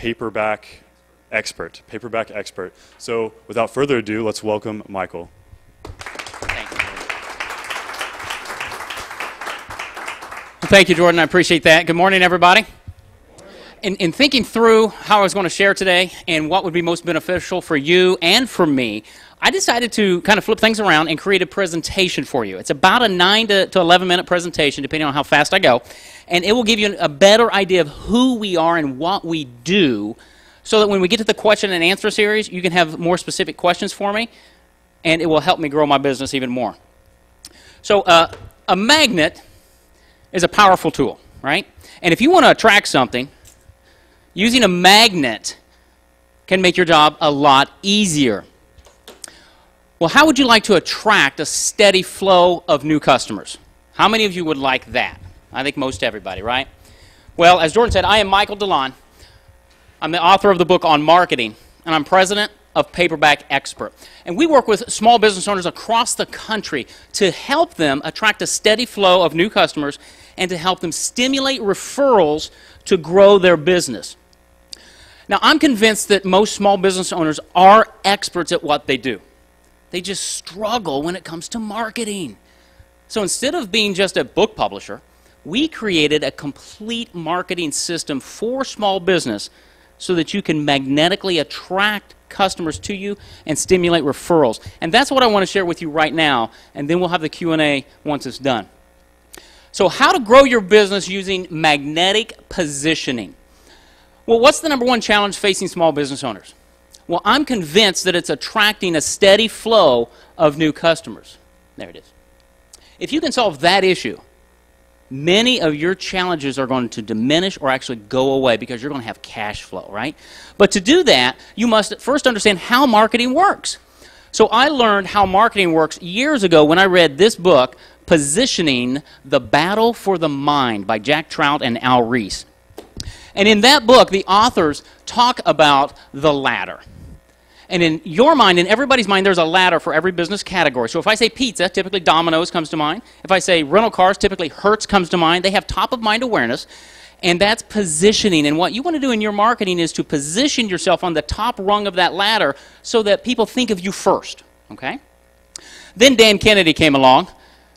paperback expert. Paperback expert. So without further ado, let's welcome Michael. Thank you, Jordan. Well, thank you, Jordan. I appreciate that. Good morning, everybody. In thinking through how I was going to share today and what would be most beneficial for you and for me, I decided to kind of flip things around and create a presentation for you. It's about a 9 to 11 minute presentation, depending on how fast I go, and it will give you a better idea of who we are and what we do, so that when we get to the question and answer series, you can have more specific questions for me, and it will help me grow my business even more. So a magnet is a powerful tool, right? And if you want to attract something, using a magnet can make your job a lot easier. Well, how would you like to attract a steady flow of new customers? How many of you would like that? I think most everybody, right? Well, as Jordan said, I am Michael DeLon. I'm the author of the book on marketing, and I'm president of Paperback Expert. And we work with small business owners across the country to help them attract a steady flow of new customers and to help them stimulate referrals to grow their business. Now, I'm convinced that most small business owners are experts at what they do. They just struggle when it comes to marketing. So instead of being just a book publisher, we created a complete marketing system for small business so that you can magnetically attract customers to you and stimulate referrals. And that's what I want to share with you right now, and then we'll have the Q&A once it's done. So how to grow your business using magnetic positioning. Well, what's the number one challenge facing small business owners? Well, I'm convinced that it's attracting a steady flow of new customers. There it is. If you can solve that issue, many of your challenges are going to diminish or actually go away because you're going to have cash flow, right? But to do that, you must first understand how marketing works. So I learned how marketing works years ago when I read this book, Positioning: The Battle for the Mind by Jack Trout and Al Ries. And in that book, the authors talk about the ladder. And in your mind, in everybody's mind, there's a ladder for every business category. So if I say pizza, typically Domino's comes to mind. If I say rental cars, typically Hertz comes to mind. They have top-of-mind awareness, and that's positioning. And what you want to do in your marketing is to position yourself on the top rung of that ladder so that people think of you first, okay? Then Dan Kennedy came along,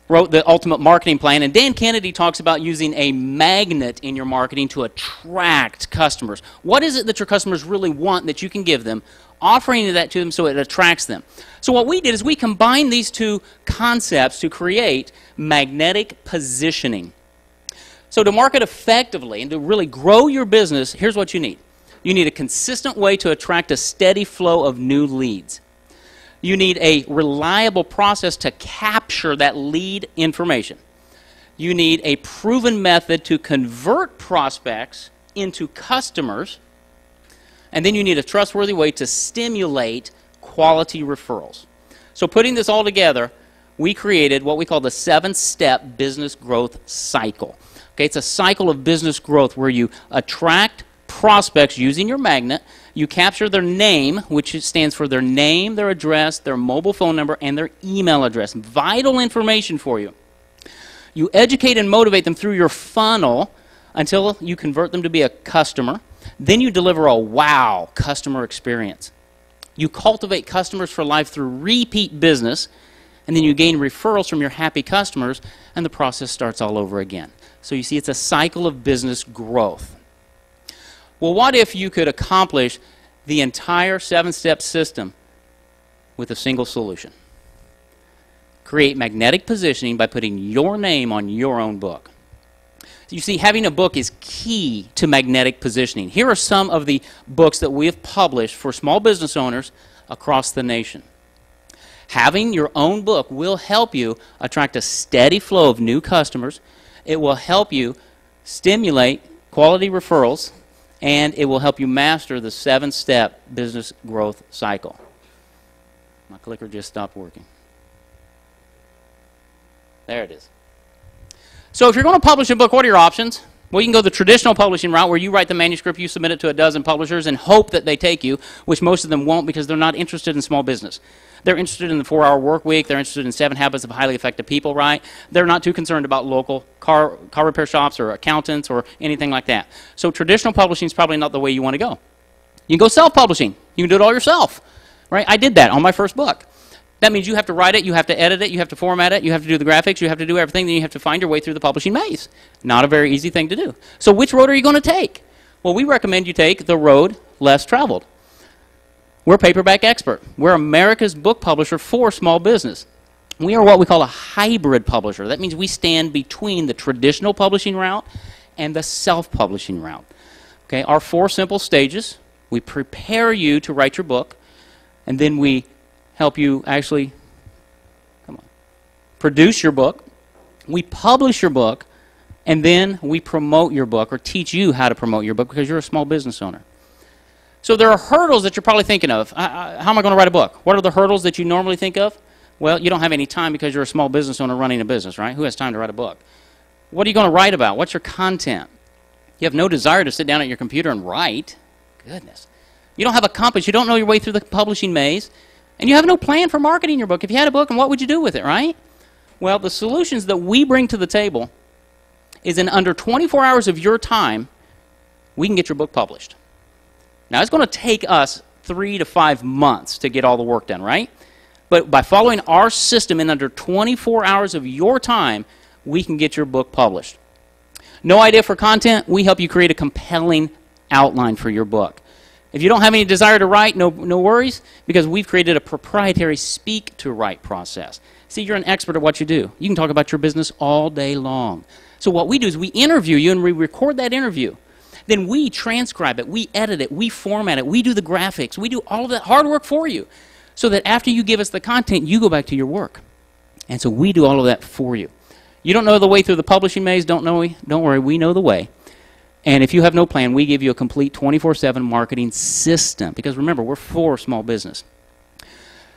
wrote the Ultimate Marketing Plan, and Dan Kennedy talks about using a magnet in your marketing to attract customers. What is it that your customers really want that you can give them, offering that to them so it attracts them? So what we did is we combined these two concepts to create magnetic positioning. So to market effectively and to really grow your business, here's what you need. You need a consistent way to attract a steady flow of new leads. You need a reliable process to capture that lead information. You need a proven method to convert prospects into customers. And then you need a trustworthy way to stimulate quality referrals. So putting this all together, we created what we call the 7-step business growth cycle. Okay, it's a cycle of business growth where you attract prospects using your magnet. You capture their name, which stands for their name, their address, their mobile phone number, and their email address. Vital information for you. You educate and motivate them through your funnel until you convert them to be a customer. Then you deliver a wow customer experience. You cultivate customers for life through repeat business, and then you gain referrals from your happy customers, and the process starts all over again. So you see, it's a cycle of business growth. Well, what if you could accomplish the entire 7-step system with a single solution? Create magnetic positioning by putting your name on your own book. You see, having a book is key to magnetic positioning. Here are some of the books that we have published for small business owners across the nation. Having your own book will help you attract a steady flow of new customers. It will help you stimulate quality referrals, and it will help you master the 7-step business growth cycle. My clicker just stopped working. There it is. So if you're going to publish a book, what are your options? Well, you can go the traditional publishing route where you write the manuscript, you submit it to a dozen publishers and hope that they take you, which most of them won't because they're not interested in small business. They're interested in the 4-hour work week. They're interested in 7 habits of highly effective people, right? They're not too concerned about local car repair shops or accountants or anything like that. So traditional publishing is probably not the way you want to go. You can go self-publishing. You can do it all yourself, right? I did that on my first book. That means you have to write it, you have to edit it, you have to format it, you have to do the graphics, you have to do everything, then you have to find your way through the publishing maze. Not a very easy thing to do. So which road are you going to take? Well, we recommend you take the road less traveled. We're Paperback Expert. We're America's book publisher for small business. We are what we call a hybrid publisher. That means we stand between the traditional publishing route and the self-publishing route. Okay, our 4 simple stages: we prepare you to write your book, and then we help you actually produce your book. We publish your book, and then we promote your book or teach you how to promote your book because you're a small business owner. So there are hurdles that you're probably thinking of. How am I going to write a book? What are the hurdles that you normally think of? Well, you don't have any time because you're a small business owner running a business, right? Who has time to write a book? What are you going to write about? What's your content? You have no desire to sit down at your computer and write. Goodness. You don't have a compass. You don't know your way through the publishing maze. And you have no plan for marketing your book. If you had a book, and what would you do with it, right? Well, the solutions that we bring to the table is in under 24 hours of your time, we can get your book published. Now, it's going to take us 3 to 5 months to get all the work done, right? But by following our system in under 24 hours of your time, we can get your book published. No idea for content? We help you create a compelling outline for your book. If you don't have any desire to write, no worries, because we've created a proprietary speak-to-write process. See, you're an expert at what you do. You can talk about your business all day long. So what we do is we interview you, and we record that interview. Then we transcribe it, we edit it, we format it, we do the graphics, we do all of that hard work for you, so that after you give us the content, you go back to your work. And so we do all of that for you. You don't know the way through the publishing maze? Don't worry, we know the way. And if you have no plan, we give you a complete 24/7 marketing system. Because remember, we're for small business.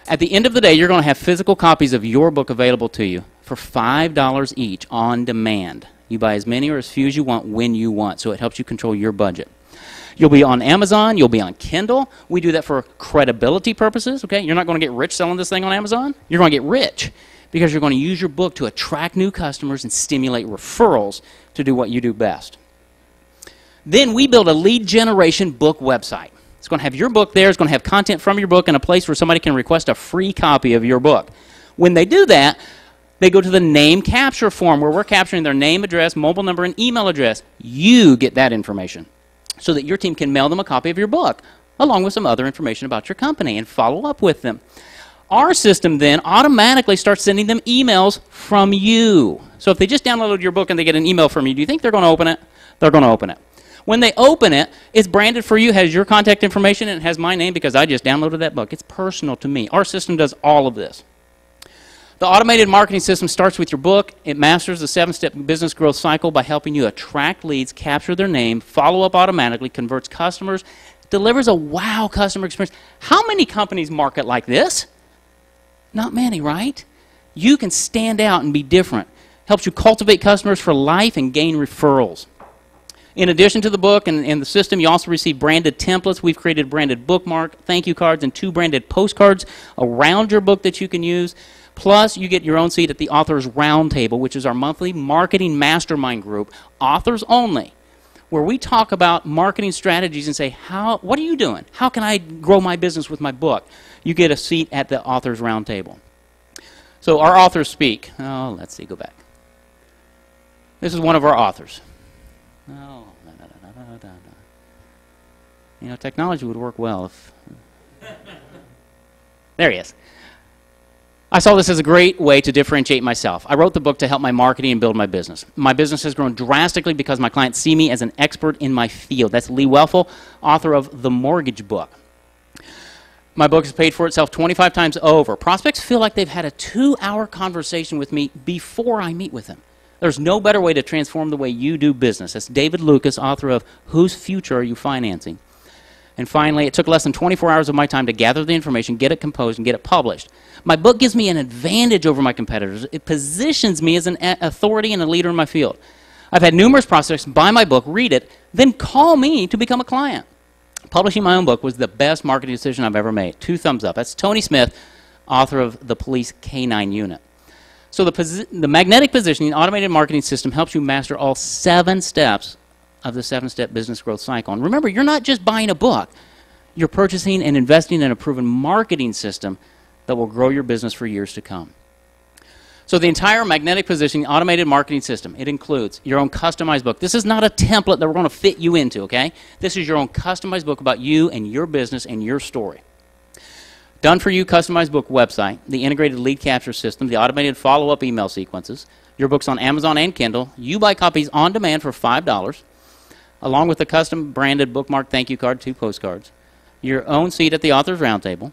At the end of the day, you're going to have physical copies of your book available to you for $5 each on demand. You buy as many or as few as you want when you want, so it helps you control your budget. You'll be on Amazon. You'll be on Kindle. We do that for credibility purposes. Okay, you're not going to get rich selling this thing on Amazon. You're going to get rich because you're going to use your book to attract new customers and stimulate referrals to do what you do best. Then we build a lead generation book website. It's going to have your book there. It's going to have content from your book and a place where somebody can request a free copy of your book. When they do that, they go to the name capture form where we're capturing their name, address, mobile number, and email address. You get that information so that your team can mail them a copy of your book along with some other information about your company and follow up with them. Our system then automatically starts sending them emails from you. So if they just downloaded your book and they get an email from you, do you think they're going to open it? They're going to open it. When they open it, it's branded for you, has your contact information, and it has my name because I just downloaded that book. It's personal to me. Our system does all of this. The automated marketing system starts with your book. It masters the 7-step business growth cycle by helping you attract leads, capture their name, follow up automatically, converts customers, delivers a wow customer experience. How many companies market like this? Not many, right? You can stand out and be different. Helps you cultivate customers for life and gain referrals. In addition to the book and the system, you also receive branded templates. We've created branded bookmark, thank you cards, and 2 branded postcards around your book that you can use. Plus, you get your own seat at the Authors Roundtable, which is our monthly marketing mastermind group, authors only, where we talk about marketing strategies and say, what are you doing? How can I grow my business with my book? You get a seat at the Authors Roundtable. So our authors speak. Oh, let's see, go back. This is one of our authors. Oh, no. You know, technology would work well if... There he is. I saw this as a great way to differentiate myself. I wrote the book to help my marketing and build my business. My business has grown drastically because my clients see me as an expert in my field. That's Lee Welfel, author of The Mortgage Book. My book has paid for itself 25 times over. Prospects feel like they've had a 2-hour conversation with me before I meet with them. There's no better way to transform the way you do business. That's David Lucas, author of Whose Future Are You Financing? And finally, it took less than 24 hours of my time to gather the information, get it composed, and get it published. My book gives me an advantage over my competitors. It positions me as an authority and a leader in my field. I've had numerous prospects buy my book, read it, then call me to become a client. Publishing my own book was the best marketing decision I've ever made. 2 thumbs up. That's Tony Smith, author of The Police K-9 Unit. So the magnetic positioning automated marketing system helps you master all 7 steps of the 7-step business growth cycle. And remember, you're not just buying a book. you're purchasing and investing in a proven marketing system that will grow your business for years to come. So the entire magnetic positioning automated marketing system, it includes your own customized book. This is not a template that we're going to fit you into, okay? This is your own customized book about you and your business and your story. Done for you customized book website, the integrated lead capture system, the automated follow-up email sequences, your books on Amazon and Kindle. You buy copies on demand for $5, along with a custom branded bookmark thank you card, 2 postcards, your own seat at the author's roundtable.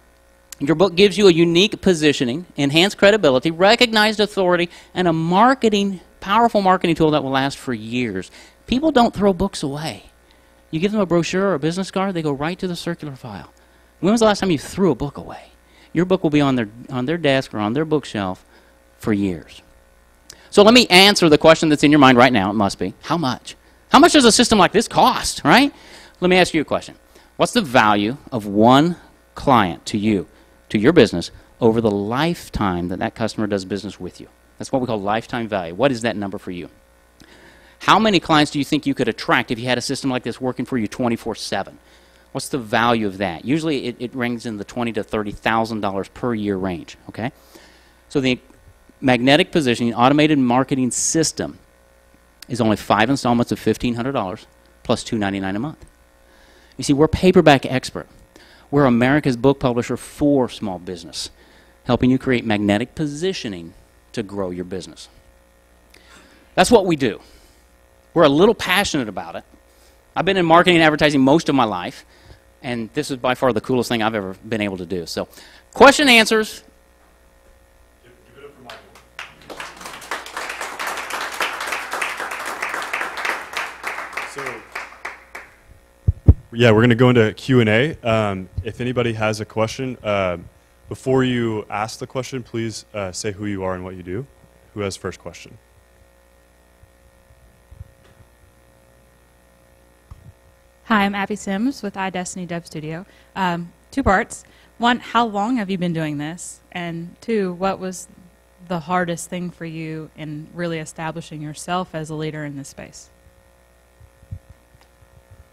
Your book gives you a unique positioning, enhanced credibility, recognized authority, and a powerful marketing tool that will last for years. People don't throw books away. You give them a brochure or a business card, they go right to the circular file. When was the last time you threw a book away? Your book will be on their desk or on their bookshelf for years. So let me answer the question that's in your mind right now. It must be, how much? How much does a system like this cost, right? Let me ask you a question. What's the value of one client to you, to your business, over the lifetime that customer does business with you? That's what we call lifetime value. What is that number for you? How many clients do you think you could attract if you had a system like this working for you 24/7? What's the value of that? Usually it rings in the $20,000 to $30,000 per year range, okay? So the magnetic positioning automated marketing system is only 5 installments of $1,500 plus $299 a month. You see, we're Paperback Expert. We're America's book publisher for small business, helping you create magnetic positioning to grow your business. That's what we do. We're a little passionate about it. I've been in marketing and advertising most of my life, and this is by far the coolest thing I've ever been able to do. So, question and answers. Give it up for Michael. So, yeah, we're going to go into Q&A. If anybody has a question, before you ask the question, please say who you are and what you do. Who has first question? Hi, I'm Abby Sims with iDestiny Dev Studio. 2 parts. 1, how long have you been doing this? And 2, what was the hardest thing for you in really establishing yourself as a leader in this space?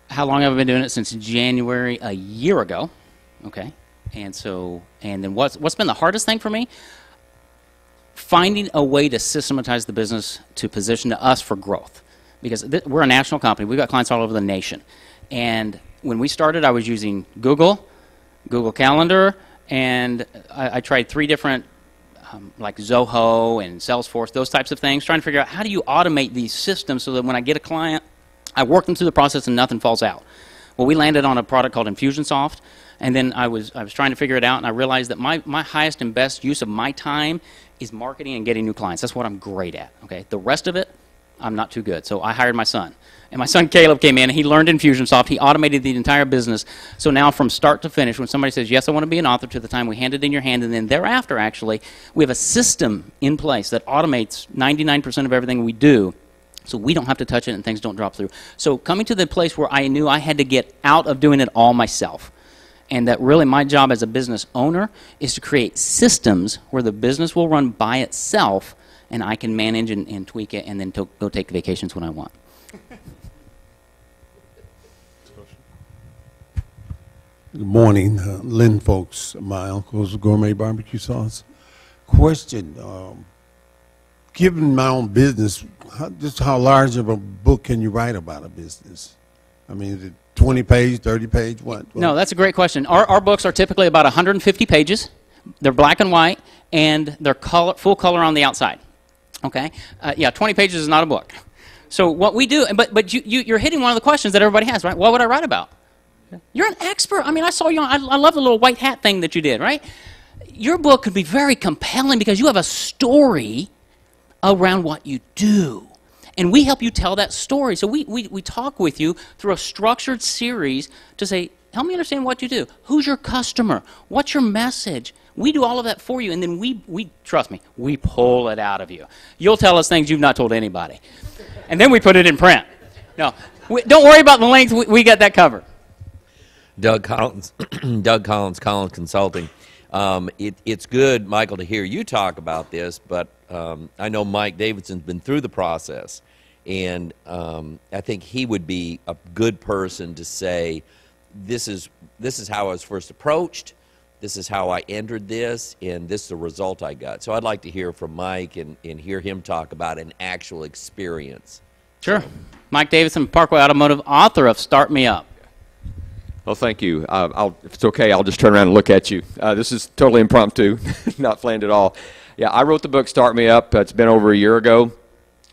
How long have I been doing it? Since January a year ago. Okay. And then what's been the hardest thing for me? Finding a way to systematize the business to position us for growth. Because we're a national company. We've got clients all over the nation. And when we started, I was using Google Calendar, and I tried 3 different, like Zoho and Salesforce, those types of things, trying to figure out how do you automate these systems so that when I get a client, I work them through the process and nothing falls out. Well, we landed on a product called Infusionsoft, and then I was trying to figure it out, and I realized that my highest and best use of my time is marketing and getting new clients. That's what I'm great at. Okay, the rest of it, I'm not too good. So I hired my son. And my son Caleb came in, and he learned Infusionsoft. He automated the entire business. So now from start to finish, when somebody says, yes, I want to be an author, to the time we hand it in your hand, and then thereafter, actually, we have a system in place that automates 99% of everything we do, so we don't have to touch it and things don't drop through. So coming to the place where I knew I had to get out of doing it all myself, and that really my job as a business owner is to create systems where the business will run by itself, and I can manage and tweak it and then go take vacations when I want. Good morning, Lynn folks, my uncle's gourmet barbecue sauce. Question, given my own business, just how large of a book can you write about a business? I mean, is it 20 page, 30 page, what? No, that's a great question. Our books are typically about 150 pages. They're black and white, and they're full color on the outside. Okay? Yeah, 20 pages is not a book. So what we do, but you're hitting one of the questions that everybody has, right? What would I write about? You're an expert. I mean, I saw you on, I love the little white hat thing that you did, right? Your book could be very compelling because you have a story around what you do. And we help you tell that story. So we talk with you through a structured series to say, help me understand what you do. Who's your customer? What's your message? We do all of that for you, and then we trust me, we pull it out of you. You'll tell us things you've not told anybody. And then we put it in print. No, don't worry about the length. We got that covered. Doug Collins, Collins Consulting. It's good, Michael, to hear you talk about this, but I know Mike Davidson's been through the process, and I think he would be a good person to say this is how I was first approached. This is how I entered this, and this is the result I got. So I'd like to hear from Mike and hear him talk about an actual experience. Sure. Mike Davidson, Parkway Automotive, author of Start Me Up. Well, thank you. If it's okay, I'll just turn around and look at you. This is totally impromptu, not planned at all. Yeah, I wrote the book Start Me Up. It's been over a year ago.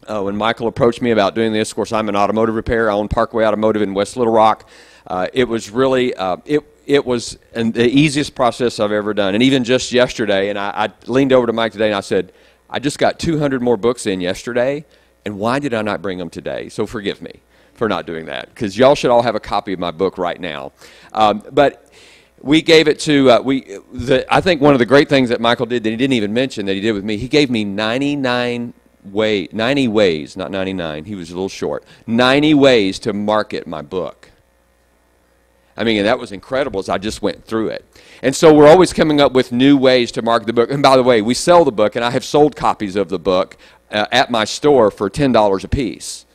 When Michael approached me about doing this, of course, I'm an automotive repair. I own Parkway Automotive in West Little Rock. It was really, it was the easiest process I've ever done. And even just yesterday, and I leaned over to Mike today and I said, I just got 200 more books in yesterday, and why did I not bring them today? So forgive me for not doing that, because y'all should all have a copy of my book right now. But we gave it to, I think one of the great things that Michael did that he didn't even mention that he did with me, he gave me 90 ways, not 99, he was a little short, 90 ways to market my book. I mean, and that was incredible as I just went through it. And so we're always coming up with new ways to market the book. And by the way, we sell the book, and I have sold copies of the book at my store for $10 a piece.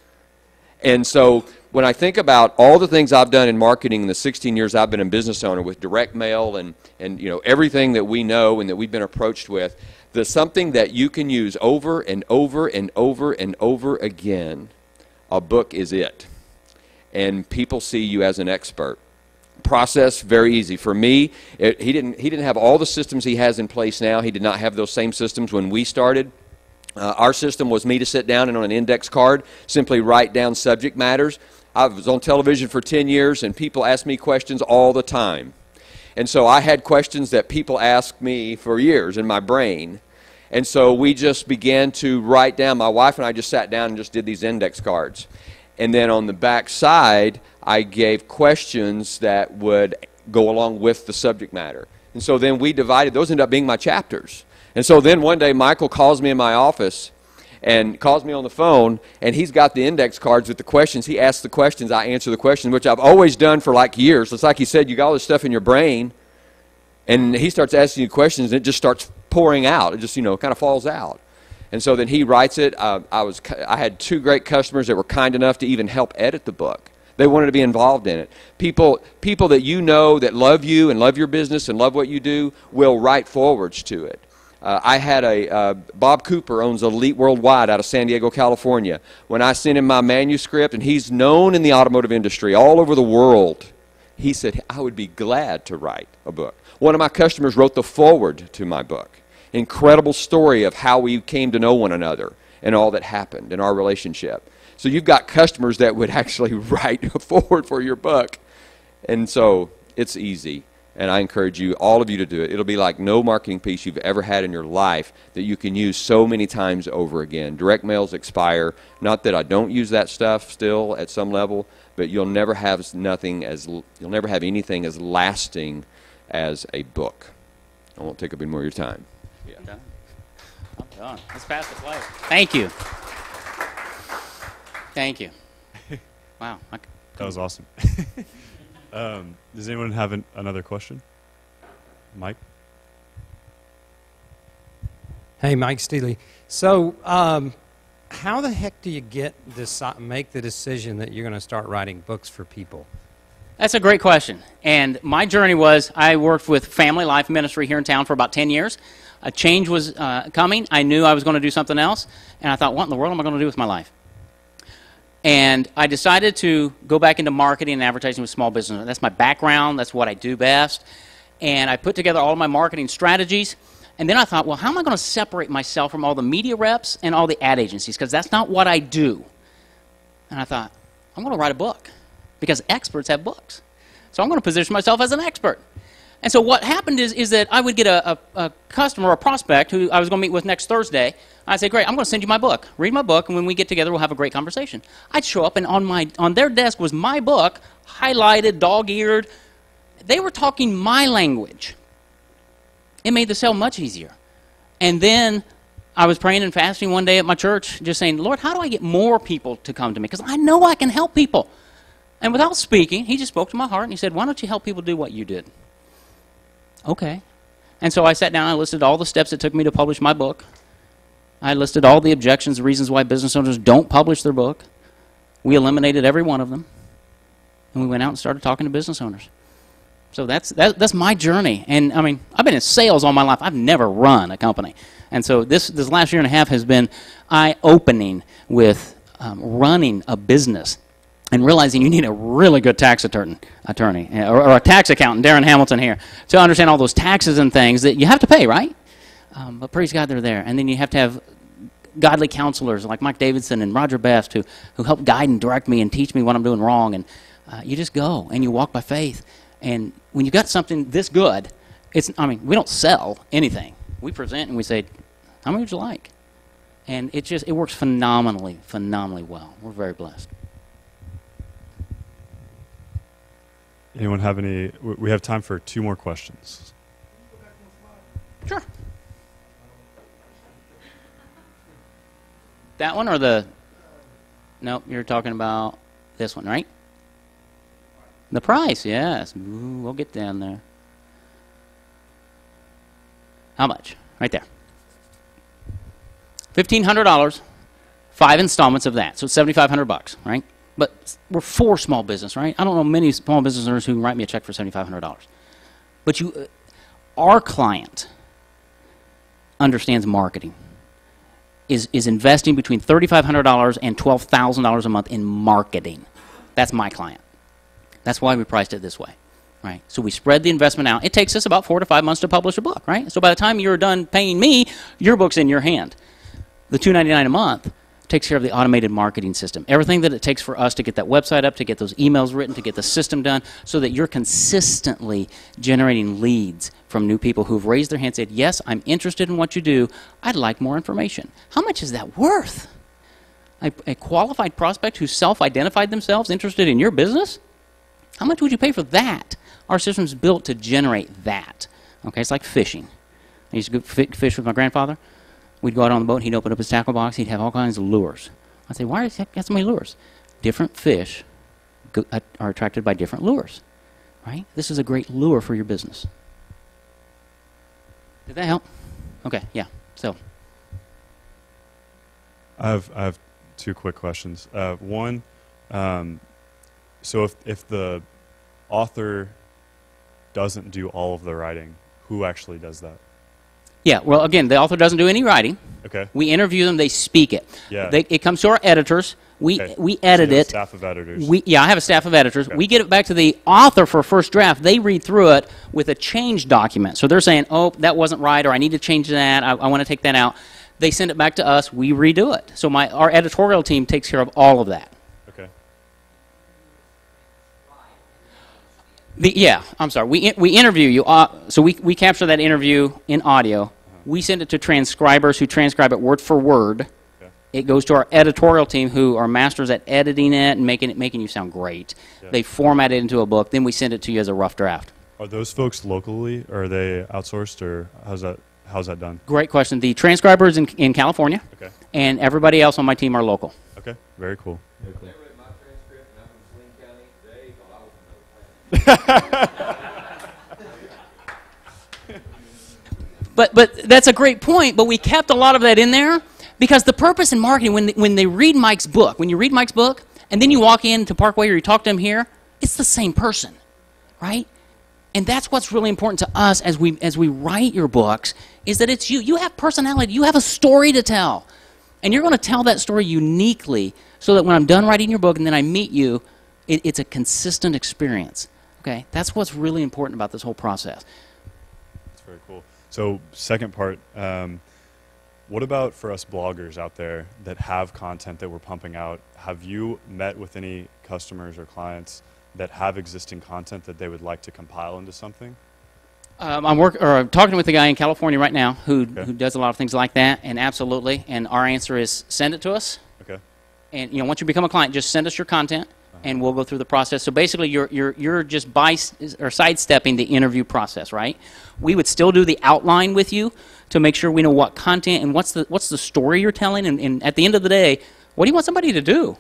And so when I think about all the things I've done in marketing in the 16 years I've been a business owner with direct mail and you know, everything that we know and that we've been approached with, there's something that you can use over and over and over and over again. A book is it. And people see you as an expert. Process, very easy. For me, he didn't have all the systems he has in place now. He did not have those same systems when we started. Our system was me to sit down and on an index card simply write down subject matters. I was on television for 10 years and people asked me questions all the time. And so I had questions that people asked me for years in my brain. And so we just began to write down. My wife and I just sat down and just did these index cards. And then on the back side, I gave questions that would go along with the subject matter. And so then we divided. Those ended up being my chapters. And so then one day Michael calls me in my office and calls me on the phone, and he's got the index cards with the questions. He asks the questions, I answer the questions, which I've always done for like years. It's like he said, you got all this stuff in your brain, and he starts asking you questions, and it just starts pouring out. It just, you know, kind of falls out. And so then he writes it. I had two great customers that were kind enough to even help edit the book. They wanted to be involved in it. People that you know that love you and love your business and love what you do will write forwards to it. I had Bob Cooper owns Elite Worldwide out of San Diego, California. When I sent him my manuscript, and he's known in the automotive industry all over the world, he said, I would be glad to write a book. One of my customers wrote the foreword to my book. Incredible story of how we came to know one another and all that happened in our relationship. So you've got customers that would actually write a foreword for your book. And so it's easy. And I encourage you, all of you, to do it. It'll be like no marketing piece you've ever had in your life that you can use so many times over again. Direct mails expire. Not that I don't use that stuff still at some level, but you'll never have anything as lasting as a book. I won't take up any more of your time. Yeah. I'm done. Let's pass the plate. Thank you. Thank you. Wow. That was awesome. Does anyone have another question? Mike? Hey, Mike Steely. So, how the heck do you make the decision that you're going to start writing books for people? That's a great question. And my journey was, I worked with Family Life Ministry here in town for about 10 years. A change was coming. I knew I was going to do something else. And I thought, what in the world am I going to do with my life? And I decided to go back into marketing and advertising with small business. That's my background. That's what I do best. And I put together all of my marketing strategies. And then I thought, well, how am I going to separate myself from all the media reps and all the ad agencies? Because that's not what I do. And I thought, I'm going to write a book because experts have books. So I'm going to position myself as an expert. And so what happened is that I would get a customer or a prospect who I was going to meet with next Thursday. I'd say, great, I'm going to send you my book. Read my book, and when we get together, we'll have a great conversation. I'd show up, and on their desk was my book, highlighted, dog-eared. They were talking my language. It made the sale much easier. And then I was praying and fasting one day at my church, just saying, Lord, how do I get more people to come to me? Because I know I can help people. And without speaking, he just spoke to my heart, and he said, why don't you help people do what you did? Okay. And so I sat down and I listed all the steps it took me to publish my book. I listed all the objections, the reasons why business owners don't publish their book. We eliminated every one of them. And we went out and started talking to business owners. So that's my journey. And I mean, I've been in sales all my life. I've never run a company. And so this last year and a half has been eye-opening with running a business and realizing you need a really good tax attorney or a tax accountant, Darren Hamilton here, to understand all those taxes and things that you have to pay, right? But praise God they're there. And then you have to have godly counselors like Mike Davidson and Roger Best who help guide and direct me and teach me what I'm doing wrong. And you just go and you walk by faith. And when you got something this good, we don't sell anything. We present and we say, how many would you like? And it works phenomenally well. We're very blessed. Anyone have any? We have time for 2 more questions. Sure. That one or the? Nope, you're talking about this one, right? The price, yes. Ooh, we'll get down there. How much? Right there. $1,500, 5 installments of that. So it's $7,500, right? But we're for small business, right? I don't know many small business owners who can write me a check for $7,500. But our client understands marketing, is investing between $3,500 and $12,000 a month in marketing. That's my client. That's why we priced it this way, right? So we spread the investment out. It takes us about 4 to 5 months to publish a book, right? So by the time you're done paying me, your book's in your hand. The $299 a month takes care of the automated marketing system. Everything that it takes for us to get that website up, to get those emails written, to get the system done, so that you're consistently generating leads from new people who've raised their hand and said, yes, I'm interested in what you do. I'd like more information. How much is that worth? A qualified prospect who self-identified themselves interested in your business? How much would you pay for that? Our system's built to generate that. Okay, it's like fishing. I used to go fish with my grandfather. We'd go out on the boat, he'd open up his tackle box, he'd have all kinds of lures. I'd say, why does he have so many lures? Different fish are attracted by different lures, right? This is a great lure for your business. Did that help? Okay, yeah. So, I have 2 quick questions. One, so if the author doesn't do all of the writing, who actually does that? yeah, well, again, the author doesn't do any writing. Okay. We interview them, they speak it. Yeah. It comes to our editors. We Okay. we edit So you have a it. staff of editors. I have a staff of editors. Okay. We get it back to the author for a first draft. They read through it with a change document. So they're saying, oh, that wasn't right, or I need to change that. I want to take that out. They send it back to us. We redo it. So our editorial team takes care of all of that. Okay. I'm sorry. We interview you. So we capture that interview in audio. We send it to transcribers who transcribe it word for word. Okay. It goes to our editorial team who are masters at editing it and making you sound great. Yeah. They format it into a book. Then we send it to you as a rough draft. Are those folks locally, or are they outsourced, or how's that done? Great question. The transcriber is in California, Okay. and everybody else on my team are local. Okay. Very cool. But that's a great point. But we kept a lot of that in there because the purpose in marketing, when they read Mike's book, when you read Mike's book, and then you walk into Parkway or you talk to him here, it's the same person, right? And that's what's really important to us as we write your books, is that it's you. You have personality. You have a story to tell. And you're going to tell that story uniquely so that when I'm done writing your book and then I meet you, it's a consistent experience. Okay? That's what's really important about this whole process. That's very cool. So, second part, what about for us bloggers out there that have content that we're pumping out? Have you met with any customers or clients that have existing content that they would like to compile into something? I'm talking with a guy in California right now who does a lot of things like that, and absolutely. And our answer is send it to us. Okay. And once you become a client, just send us your content, and we'll go through the process. So basically, you're just sidestepping the interview process, right? We would still do the outline with you to make sure we know what content and what's the story you're telling, and at the end of the day, what do you want somebody to do?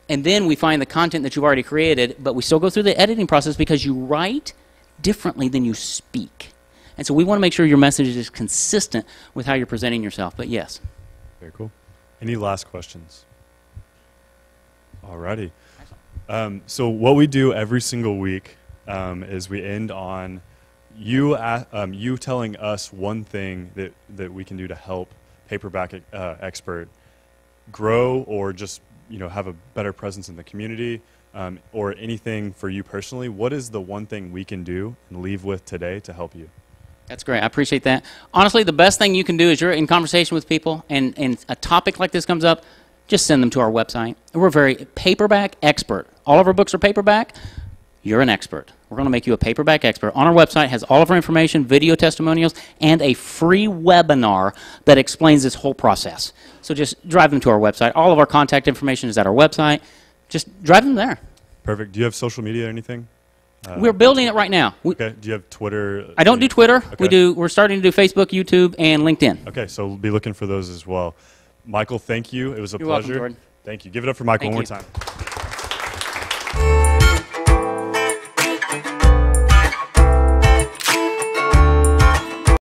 And then we find the content that you've already created, but we still go through the editing process because you write differently than you speak. And so we want to make sure your message is consistent with how you're presenting yourself. But yes. Very cool. Any last questions? Alrighty. So what we do every single week is we end on you you telling us one thing that we can do to help Paperback Expert grow, or just have a better presence in the community, or anything for you personally. What is the one thing we can do and leave with today to help you? That's great. I appreciate that. Honestly, the best thing you can do is you're in conversation with people and a topic like this comes up, just send them to our website. We're very Paperback Expert. All of our books are paperback. You're an expert. We're going to make you a Paperback Expert. On our website has all of our information, video testimonials, and a free webinar that explains this whole process. So just drive them to our website. All of our contact information is at our website. Just drive them there. Perfect. Do you have social media or anything? We're building it right now. Okay. Do you have Twitter? I don't do Twitter. Okay. We're starting to do Facebook, YouTube, and LinkedIn. Okay, so we'll be looking for those as well. Michael, thank you. It was a You're welcome, pleasure. Jordan. Thank you. Give it up for Michael Thank one you. more time.